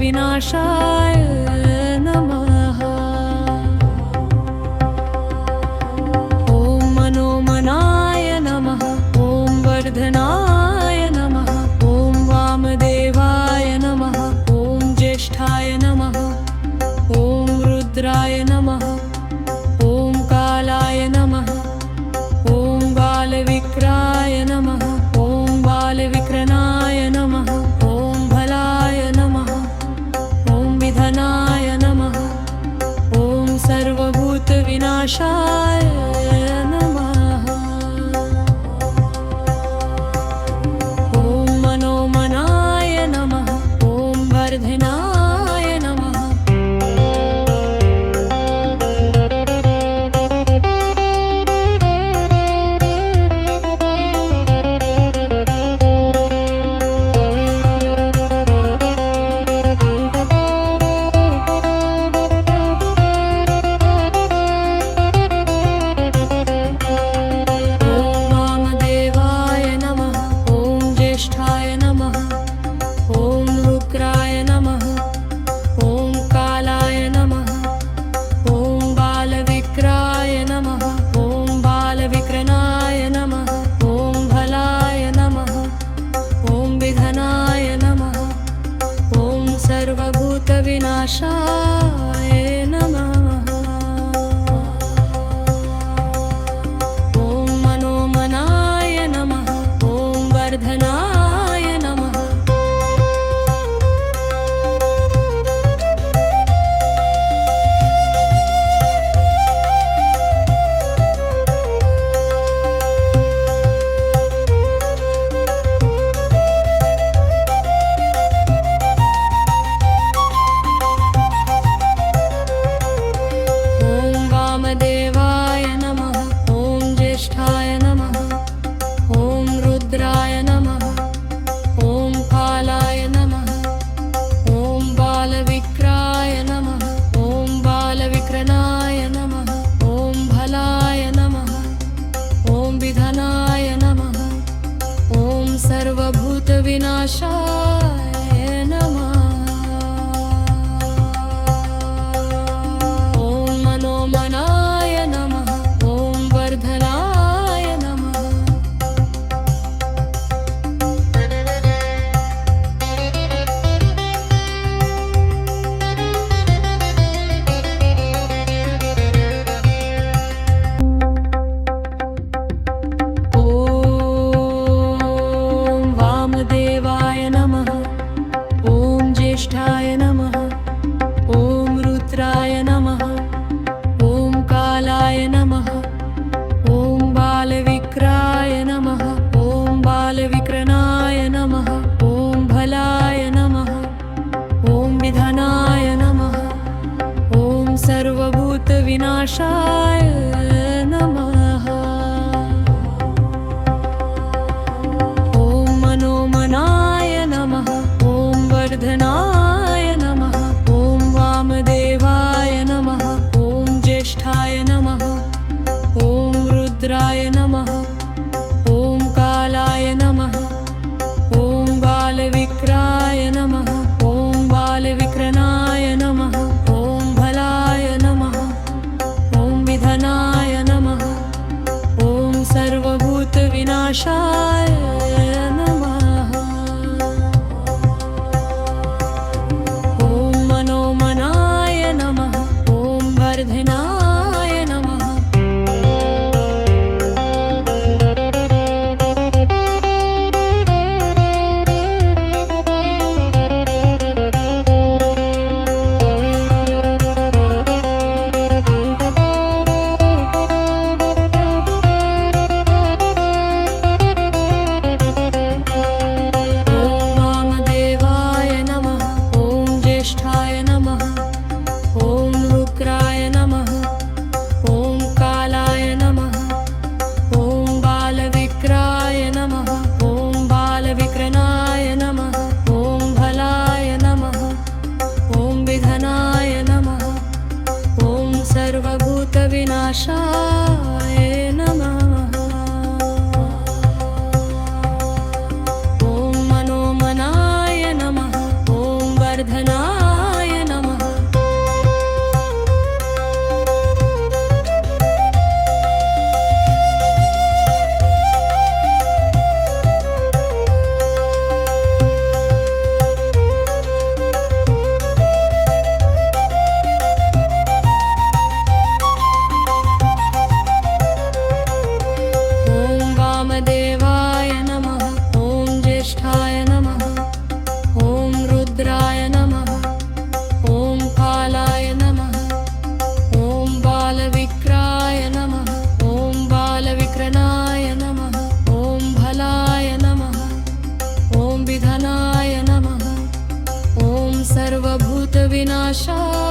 सर्वभूतविनाशाय नमः। ॐ मनोमनाय नमः। ॐ वर्धनाय नमः। ॐ वामदेवाय नमः। ॐ ज्येष्ठाय नमः। ॐ रुद्राय नमः। ॐ कालाय नमः। ॐ बालविक्राय नमः। ॐ बालविक्रनाय नमः। ॐ भलाय नमः। ॐ विधनाय नमः। ॐ सर्वभूतविनाशाय नमः। ॐ मनोमनाय नमः। ॐ वर्धनाय नमः। सर्वभूतविनाशाय नमः। ॐ मनोमनाय नमः। ॐ वर्धनाय नमः। देवाय नमः। ॐ ज्येष्ठाय नमः। ॐ रुद्राय नमः। ॐ कालाय नमः। ॐ बालविक्राय नमः। ॐ बालविक्रनाय नमः। ॐ भलाय नमः। ॐ विधनाय नमः। ॐ सर्वभूतविनाशाय नमः। मनोमनाय नमः। ॐ वर्धनाय नमः। ॐ वामदेवाय नमः। ॐ ज्येष्ठाय नमः। ॐ रुद्राय नमः। ॐ कालाय नमः। ॐ बालविक्राय नमः। ॐ बालविक्रनाय नमः। ॐ भलाय नमः। ॐ विधनाय नमः। ॐ सर्वभूतविनाशाय नमः। ॐ मनोमनाय नमः। ॐ वर्धनाय नमः। ॐ वामदेवाय नमः। ॐ ज्येष्ठाय नमः। ॐ रुद्राय नमः। ॐ कालाय नमः। ॐ बालविक्राय नमः। ॐ बालविक्रनाय नमः। ॐ भलाय नमः। ॐ विधनाय नमः। ॐ सर्वभूतविनाशाय नमः। ॐ मनोमनाय नमः। ॐ वर्धनाय नमः। सर्वभूतविनाशाय नमः। ॐ मनोमनाय नमः। ॐ वर्धनाय विनाशाय